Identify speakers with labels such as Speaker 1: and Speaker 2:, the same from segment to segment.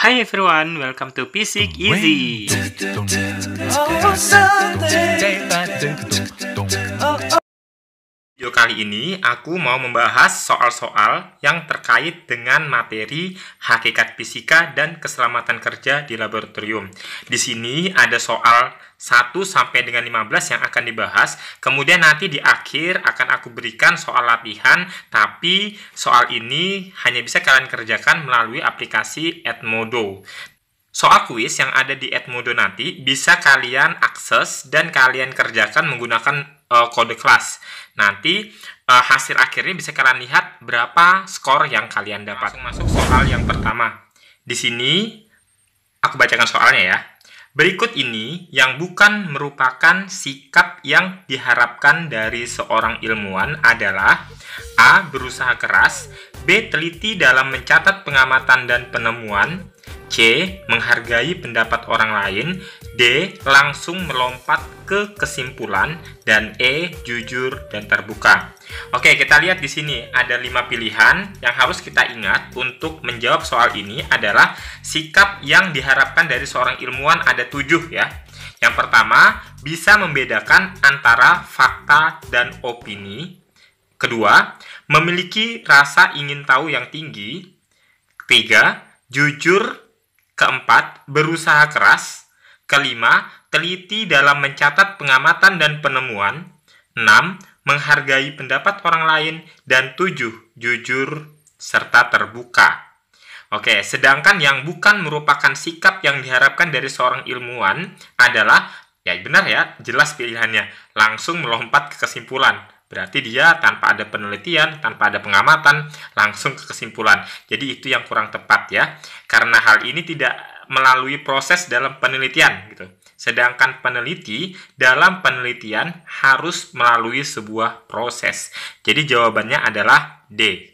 Speaker 1: Hi everyone, welcome to Physics Easy. Video kali ini aku mau membahas soal-soal yang terkait dengan materi hakikat fisika dan keselamatan kerja di laboratorium. Di sini ada soal 1 sampai dengan 15 yang akan dibahas. Kemudian nanti di akhir akan aku berikan soal latihan, tapi soal ini hanya bisa kalian kerjakan melalui aplikasi Edmodo. Soal kuis yang ada di Edmodo nanti bisa kalian akses dan kalian kerjakan menggunakan kode kelas. Nanti hasil akhirnya bisa kalian lihat berapa skor yang kalian dapat. Langsung masuk soal yang pertama. Di sini aku bacakan soalnya ya. Berikut ini yang bukan merupakan sikap yang diharapkan dari seorang ilmuwan adalah A. Berusaha keras, B. Teliti dalam mencatat pengamatan dan penemuan, C. Menghargai pendapat orang lain, D. Langsung melompat ke kesimpulan, dan E. Jujur dan terbuka. Oke, kita lihat di sini ada 5 pilihan yang harus kita ingat untuk menjawab soal ini adalah sikap yang diharapkan dari seorang ilmuwan ada 7 ya. Yang pertama, bisa membedakan antara fakta dan opini. Kedua, memiliki rasa ingin tahu yang tinggi. Ketiga, jujur. Keempat, berusaha keras. Kelima, teliti dalam mencatat pengamatan dan penemuan. 6. Menghargai pendapat orang lain. Dan 7. Jujur serta terbuka. Oke, sedangkan yang bukan merupakan sikap yang diharapkan dari seorang ilmuwan adalah, ya benar ya, jelas pilihannya, langsung melompat ke kesimpulan. Berarti dia tanpa ada penelitian, tanpa ada pengamatan, langsung ke kesimpulan. Jadi itu yang kurang tepat ya. Karena hal ini tidak melalui proses dalam penelitian gitu. Sedangkan peneliti dalam penelitian harus melalui sebuah proses. Jadi jawabannya adalah D.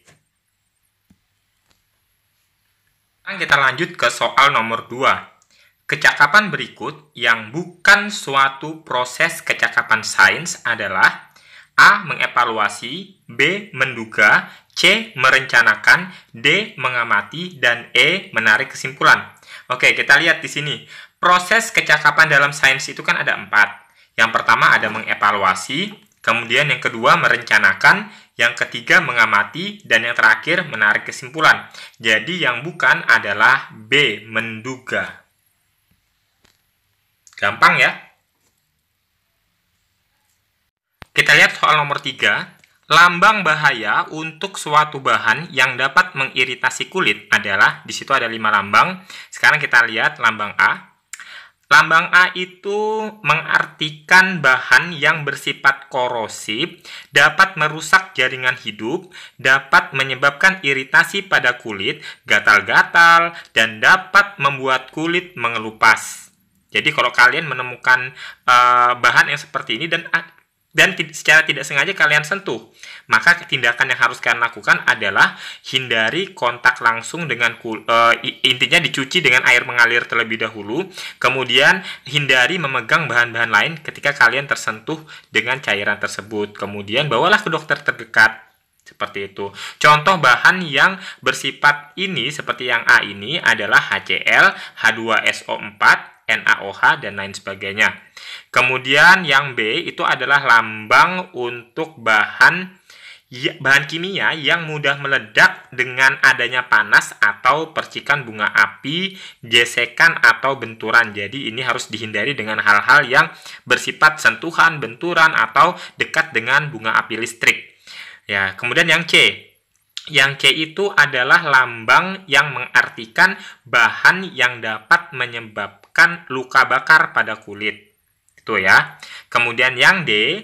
Speaker 1: Sekarang kita lanjut ke soal nomor 2. Kecakapan berikut yang bukan suatu proses kecakapan sains adalah A. Mengevaluasi, B. Menduga, C. Merencanakan, D. Mengamati, dan E. Menarik kesimpulan. Oke, kita lihat di sini. Proses kecakapan dalam sains itu kan ada 4. Yang pertama ada mengevaluasi, kemudian yang kedua merencanakan, yang ketiga mengamati, dan yang terakhir menarik kesimpulan. Jadi yang bukan adalah B. Menduga. Gampang ya? Kita lihat soal nomor 3. Lambang bahaya untuk suatu bahan yang dapat mengiritasi kulit adalah, di situ ada 5 lambang. Sekarang kita lihat lambang A. Lambang A itu mengartikan bahan yang bersifat korosif, dapat merusak jaringan hidup, dapat menyebabkan iritasi pada kulit, gatal-gatal, dan dapat membuat kulit mengelupas. Jadi kalau kalian menemukan bahan yang seperti ini dan secara tidak sengaja kalian sentuh, maka tindakan yang harus kalian lakukan adalah hindari kontak langsung dengan intinya dicuci dengan air mengalir terlebih dahulu, kemudian hindari memegang bahan-bahan lain ketika kalian tersentuh dengan cairan tersebut, kemudian bawalah ke dokter terdekat. Seperti itu. Contoh bahan yang bersifat ini seperti yang A ini adalah HCl, H2SO4, NaOH, dan lain sebagainya. Kemudian yang B itu adalah lambang untuk bahan kimia yang mudah meledak dengan adanya panas atau percikan bunga api, gesekan, atau benturan. Jadi ini harus dihindari dengan hal-hal yang bersifat sentuhan, benturan, atau dekat dengan bunga api listrik. Ya, kemudian yang C. Yang C itu adalah lambang yang mengartikan bahan yang dapat menyebabkan luka bakar pada kulit. Itu ya. Kemudian yang D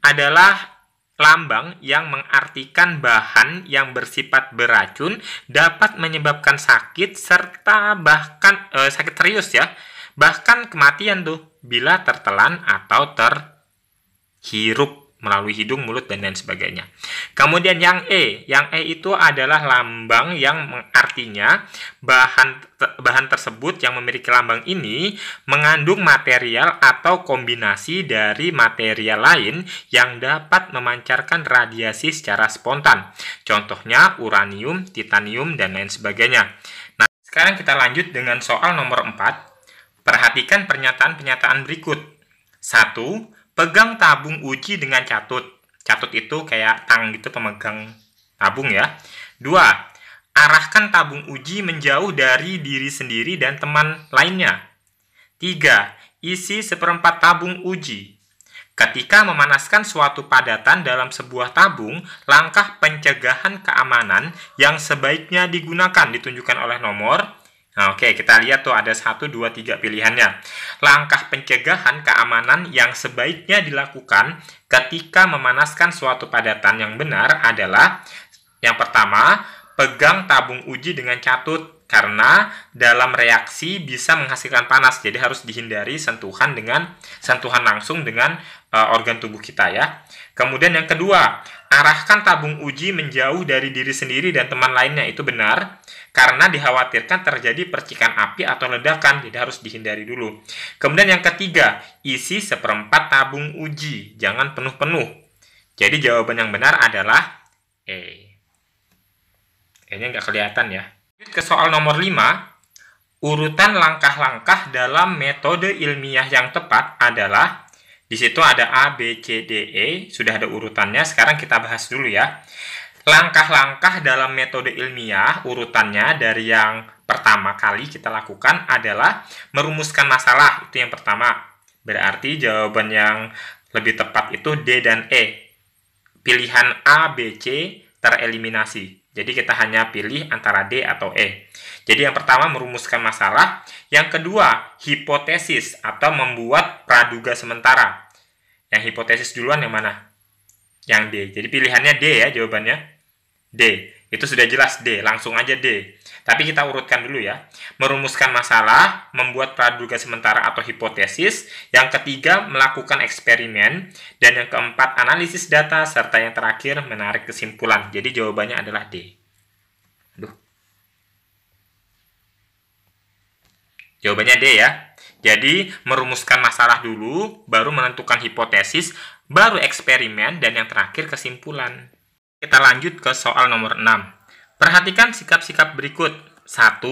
Speaker 1: adalah lambang yang mengartikan bahan yang bersifat beracun, dapat menyebabkan sakit serta bahkan sakit serius ya. Bahkan kematian tuh bila tertelan atau terhirup melalui hidung, mulut, dan lain sebagainya. Kemudian yang E itu adalah lambang yang artinya bahan tersebut yang memiliki lambang ini mengandung material atau kombinasi dari material lain yang dapat memancarkan radiasi secara spontan. Contohnya uranium, titanium, dan lain sebagainya. Nah, Sekarang kita lanjut dengan soal nomor 4. Perhatikan pernyataan-pernyataan berikut. 1. Pegang tabung uji dengan catut. Catut itu kayak tang gitu, pemegang tabung ya. 2. Arahkan tabung uji menjauh dari diri sendiri dan teman lainnya. 3. Isi seperempat tabung uji. Ketika memanaskan suatu padatan dalam sebuah tabung, langkah pencegahan keamanan yang sebaiknya digunakan ditunjukkan oleh nomor. Nah, oke, kita lihat tuh ada 1, 2, 3 pilihannya. Langkah pencegahan keamanan yang sebaiknya dilakukan ketika memanaskan suatu padatan yang benar adalah yang pertama, pegang tabung uji dengan catut. Karena dalam reaksi bisa menghasilkan panas, jadi harus dihindari sentuhan langsung dengan organ tubuh kita ya. Kemudian yang kedua, arahkan tabung uji menjauh dari diri sendiri dan teman lainnya. Itu benar, karena dikhawatirkan terjadi percikan api atau ledakan, jadi harus dihindari dulu. Kemudian yang ketiga, isi seperempat tabung uji, jangan penuh-penuh. Jadi jawaban yang benar adalah E. Kayaknya nggak kelihatan ya. Ke soal nomor 5, urutan langkah-langkah dalam metode ilmiah yang tepat adalah, di situ ada A, B, C, D, E, sudah ada urutannya. Sekarang kita bahas dulu ya. Langkah-langkah dalam metode ilmiah, urutannya dari yang pertama kali kita lakukan adalah merumuskan masalah. Itu yang pertama. Berarti jawaban yang lebih tepat itu D dan E. Pilihan A, B, C tereliminasi. Jadi kita hanya pilih antara D atau E. Jadi yang pertama merumuskan masalah. Yang kedua hipotesis atau membuat praduga sementara. Yang hipotesis duluan yang mana? Yang D. Jadi pilihannya D ya jawabannya. D. Itu sudah jelas D. Langsung aja D. Tapi kita urutkan dulu ya. Merumuskan masalah, membuat praduga sementara atau hipotesis. Yang ketiga, melakukan eksperimen. Dan yang keempat, analisis data. Serta yang terakhir, menarik kesimpulan. Jadi jawabannya adalah D. Jawabannya D ya. Jadi, merumuskan masalah dulu, baru menentukan hipotesis, baru eksperimen, dan yang terakhir kesimpulan. Kita lanjut ke soal nomor 6. Perhatikan sikap-sikap berikut. 1.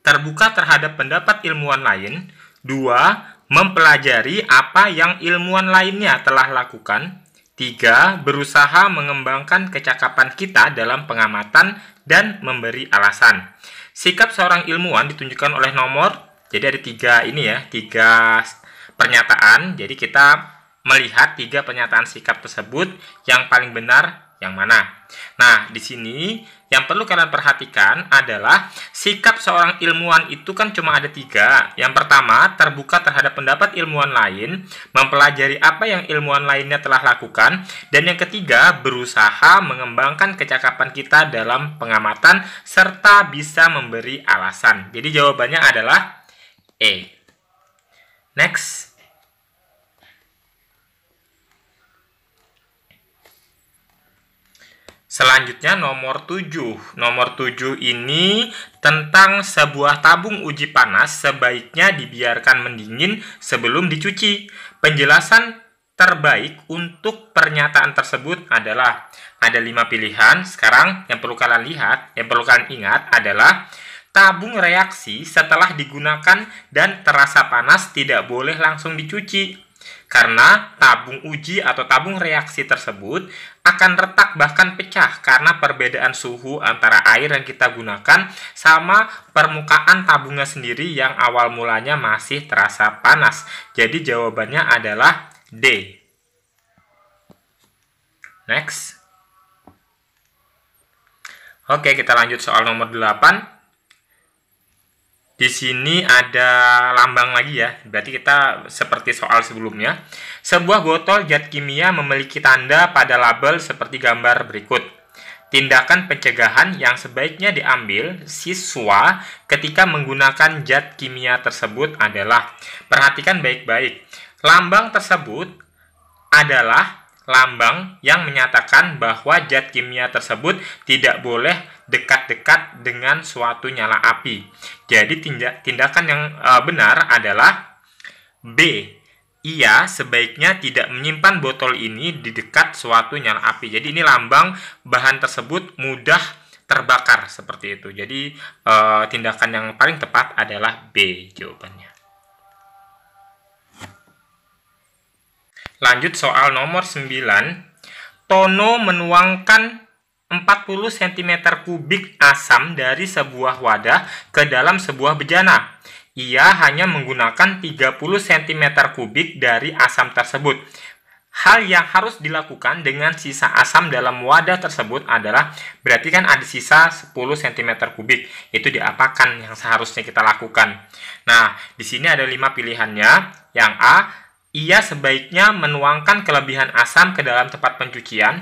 Speaker 1: Terbuka terhadap pendapat ilmuwan lain. 2. Mempelajari apa yang ilmuwan lainnya telah lakukan. 3. Berusaha mengembangkan kecakapan kita dalam pengamatan dan memberi alasan. Sikap seorang ilmuwan ditunjukkan oleh nomor. Jadi ada 3 pernyataan. Jadi kita melihat 3 pernyataan sikap tersebut, yang paling benar yang mana. Nah, di sini yang perlu kalian perhatikan adalah sikap seorang ilmuwan itu kan cuma ada 3. Yang pertama, terbuka terhadap pendapat ilmuwan lain, mempelajari apa yang ilmuwan lainnya telah lakukan, dan yang ketiga, berusaha mengembangkan kecakapan kita dalam pengamatan serta bisa memberi alasan. Jadi jawabannya adalah E. Next. Selanjutnya nomor 7. Nomor 7 ini tentang sebuah tabung uji panas sebaiknya dibiarkan mendingin sebelum dicuci. Penjelasan terbaik untuk pernyataan tersebut adalah ada 5 pilihan. Sekarang yang perlu kalian ingat adalah tabung reaksi setelah digunakan dan terasa panas tidak boleh langsung dicuci. Karena tabung uji atau tabung reaksi tersebut akan retak bahkan pecah karena perbedaan suhu antara air yang kita gunakan sama permukaan tabungnya sendiri yang awal mulanya masih terasa panas. Jadi jawabannya adalah D. Next. Oke, kita lanjut soal nomor 8. Di sini ada lambang lagi ya, berarti kita seperti soal sebelumnya. Sebuah botol zat kimia memiliki tanda pada label seperti gambar berikut. Tindakan pencegahan yang sebaiknya diambil siswa ketika menggunakan zat kimia tersebut adalah, perhatikan baik-baik, lambang tersebut adalah lambang yang menyatakan bahwa zat kimia tersebut tidak boleh dekat-dekat dengan suatu nyala api. Jadi tindakan yang benar adalah B. Ia sebaiknya tidak menyimpan botol ini di dekat suatu nyala api. Jadi ini lambang bahan tersebut mudah terbakar seperti itu. Jadi tindakan yang paling tepat adalah B jawabannya. Lanjut soal nomor 9. Tono menuangkan 40 cm kubik asam dari sebuah wadah ke dalam sebuah bejana. Ia hanya menggunakan 30 cm kubik dari asam tersebut. Hal yang harus dilakukan dengan sisa asam dalam wadah tersebut adalah, berarti kan ada sisa 10 cm kubik. Itu diapakan yang seharusnya kita lakukan? Nah, di sini ada 5 pilihannya. Yang A, ia sebaiknya menuangkan kelebihan asam ke dalam tempat pencucian.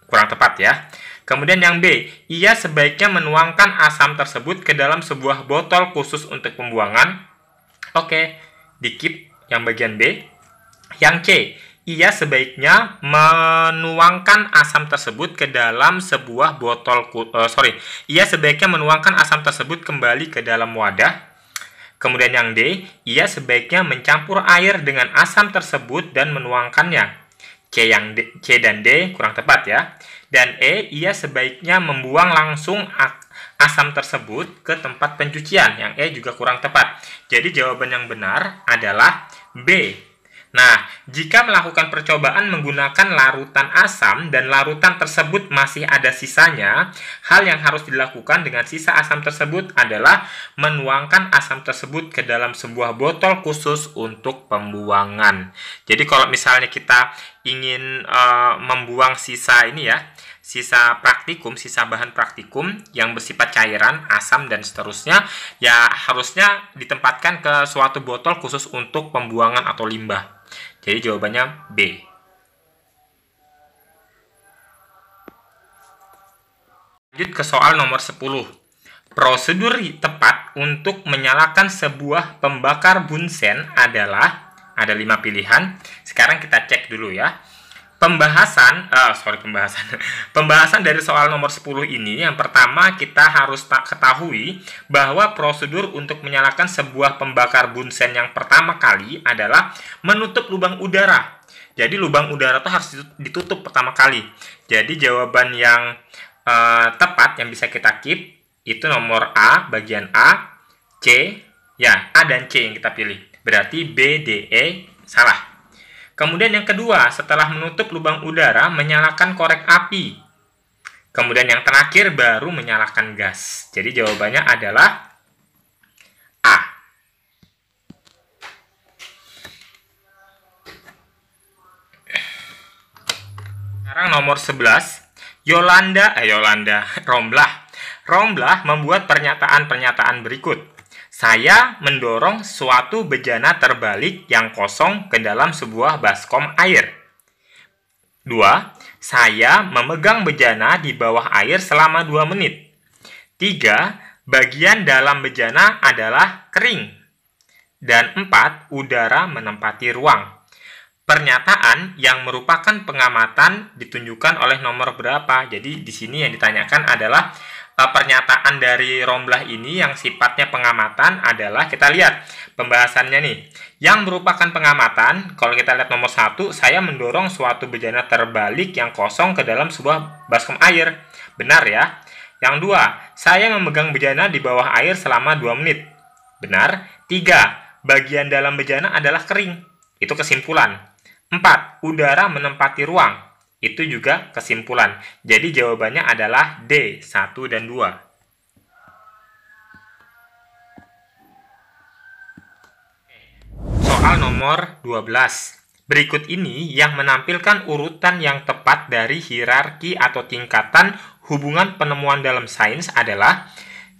Speaker 1: Kurang tepat ya. Kemudian yang B, ia sebaiknya menuangkan asam tersebut ke dalam sebuah botol khusus untuk pembuangan. Oke, di-keep yang bagian B. Yang C, ia sebaiknya menuangkan asam tersebut ke dalam sebuah botol ia sebaiknya menuangkan asam tersebut kembali ke dalam wadah. Kemudian yang D, ia sebaiknya mencampur air dengan asam tersebut dan menuangkannya. C dan D kurang tepat ya. Dan E, ia sebaiknya membuang langsung asam tersebut ke tempat pencucian. Yang E juga kurang tepat. Jadi jawaban yang benar adalah B. Nah, jika melakukan percobaan menggunakan larutan asam dan larutan tersebut masih ada sisanya, hal yang harus dilakukan dengan sisa asam tersebut adalah menuangkan asam tersebut ke dalam sebuah botol khusus untuk pembuangan. Jadi kalau misalnya kita ingin membuang sisa ini ya, sisa praktikum, sisa bahan praktikum yang bersifat cairan, asam, dan seterusnya, ya harusnya ditempatkan ke suatu botol khusus untuk pembuangan atau limbah. Jadi jawabannya B. Lanjut ke soal nomor 10. Prosedur tepat untuk menyalakan sebuah pembakar bunsen adalah, ada 5 pilihan. Sekarang kita cek dulu ya. Pembahasan dari soal nomor 10 ini, yang pertama kita harus ketahui bahwa prosedur untuk menyalakan sebuah pembakar bunsen yang pertama kali adalah menutup lubang udara. Jadi lubang udara itu harus ditutup pertama kali. Jadi jawaban yang tepat yang bisa kita keep itu nomor A, bagian A, C, ya A dan C yang kita pilih. Berarti B, D, E salah. Kemudian yang kedua, setelah menutup lubang udara, menyalakan korek api. Kemudian yang terakhir, baru menyalakan gas. Jadi jawabannya adalah A. Sekarang nomor 11, Romlah membuat pernyataan-pernyataan berikut. Saya mendorong suatu bejana terbalik yang kosong ke dalam sebuah baskom air. 2. Saya memegang bejana di bawah air selama 2 menit. 3. Bagian dalam bejana adalah kering. Dan 4. Udara menempati ruang. Pernyataan yang merupakan pengamatan ditunjukkan oleh nomor berapa. Jadi di sini yang ditanyakan adalah pernyataan dari Romlah ini yang sifatnya pengamatan adalah, kita lihat pembahasannya nih. Yang merupakan pengamatan, kalau kita lihat nomor 1, saya mendorong suatu bejana terbalik yang kosong ke dalam sebuah baskom air. Benar ya. Yang 2, saya memegang bejana di bawah air selama 2 menit. Benar. 3, bagian dalam bejana adalah kering. Itu kesimpulan. 4, udara menempati ruang. Itu juga kesimpulan. Jadi jawabannya adalah D, 1 dan 2. Soal nomor 12. Berikut ini yang menampilkan urutan yang tepat dari hierarki atau tingkatan hubungan penemuan dalam sains adalah,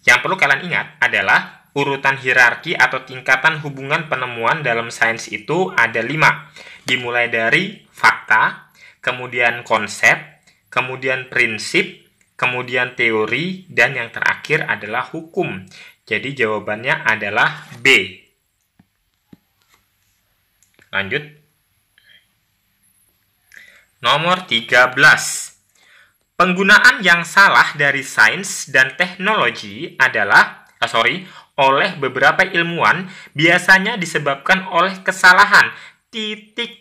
Speaker 1: yang perlu kalian ingat adalah urutan hierarki atau tingkatan hubungan penemuan dalam sains itu ada 5. Dimulai dari fakta, kemudian konsep, kemudian prinsip, kemudian teori, dan yang terakhir adalah hukum. Jadi jawabannya adalah B. Lanjut. Nomor 13. Penggunaan yang salah dari sains dan teknologi adalah, oleh beberapa ilmuwan biasanya disebabkan oleh kesalahan titik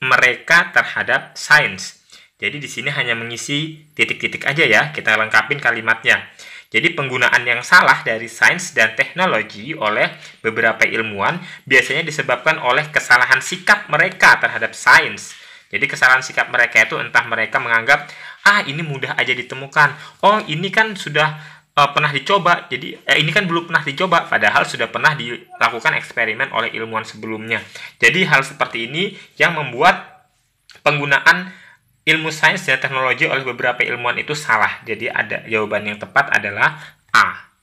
Speaker 1: mereka terhadap sains. Jadi di sini hanya mengisi titik-titik aja ya, kita lengkapin kalimatnya. Jadi penggunaan yang salah dari sains dan teknologi oleh beberapa ilmuwan biasanya disebabkan oleh kesalahan sikap mereka terhadap sains. Jadi kesalahan sikap mereka itu entah mereka menganggap, ini mudah aja ditemukan. Oh, ini kan sudah pernah dicoba, jadi ini kan belum pernah dicoba, padahal sudah pernah dilakukan eksperimen oleh ilmuwan sebelumnya. Jadi hal seperti ini yang membuat penggunaan ilmu sains dan teknologi oleh beberapa ilmuwan itu salah. Jadi ada jawaban yang tepat adalah A.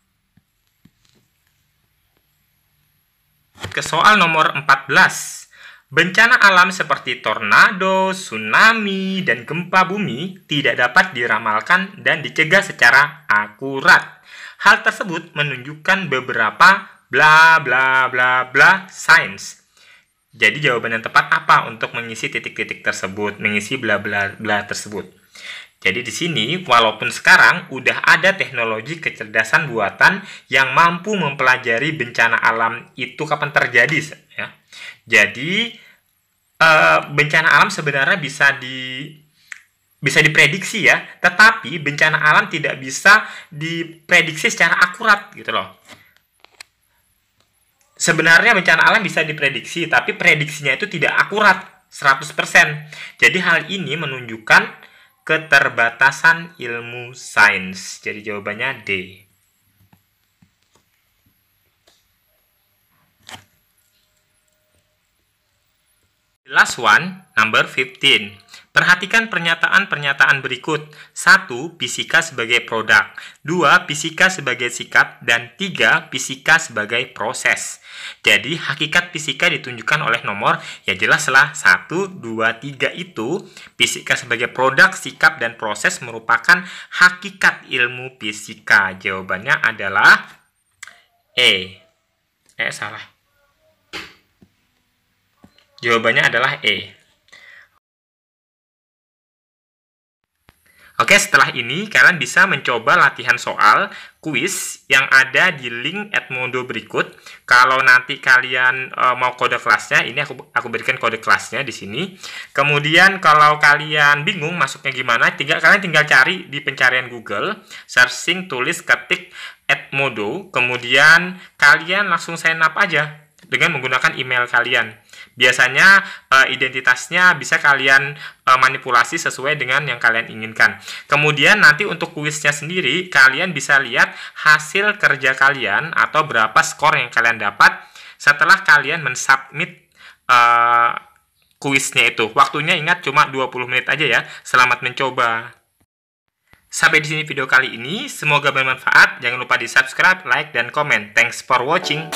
Speaker 1: Ke soal nomor 14. Bencana alam seperti tornado, tsunami, dan gempa bumi tidak dapat diramalkan dan dicegah secara akurat. Hal tersebut menunjukkan beberapa bla bla bla bla sains. Jadi jawaban yang tepat apa untuk mengisi titik-titik tersebut, mengisi bla bla bla tersebut. Jadi di sini walaupun sekarang udah ada teknologi kecerdasan buatan yang mampu mempelajari bencana alam itu kapan terjadi ya. Jadi bencana alam sebenarnya bisa diprediksi ya, tetapi bencana alam tidak bisa diprediksi secara akurat gitu loh. Sebenarnya bencana alam bisa diprediksi, tapi prediksinya itu tidak akurat 100%. Jadi hal ini menunjukkan keterbatasan ilmu sains. Jadi jawabannya D. The last one, number 15. Perhatikan pernyataan-pernyataan berikut. 1. Fisika sebagai produk. 2. Fisika sebagai sikap. Dan 3. Fisika sebagai proses. Jadi, hakikat fisika ditunjukkan oleh nomor, ya jelaslah 1, 2, 3 itu. Fisika sebagai produk, sikap, dan proses merupakan hakikat ilmu fisika. Jawabannya adalah E. Salah. Jawabannya adalah E. Oke, setelah ini kalian bisa mencoba latihan soal kuis yang ada di link Edmodo berikut. Kalau nanti kalian mau kode kelasnya, ini aku berikan kode kelasnya di sini. Kemudian kalau kalian bingung masuknya gimana, kalian tinggal cari di pencarian Google, searching, tulis, ketik Edmodo, kemudian kalian langsung sign up aja dengan menggunakan email kalian. Biasanya identitasnya bisa kalian manipulasi sesuai dengan yang kalian inginkan. Kemudian nanti untuk kuisnya sendiri, kalian bisa lihat hasil kerja kalian atau berapa skor yang kalian dapat setelah kalian mensubmit kuisnya itu. Waktunya ingat cuma 20 menit aja ya. Selamat mencoba. Sampai di sini video kali ini. Semoga bermanfaat. Jangan lupa di subscribe, like, dan komen. Thanks for watching.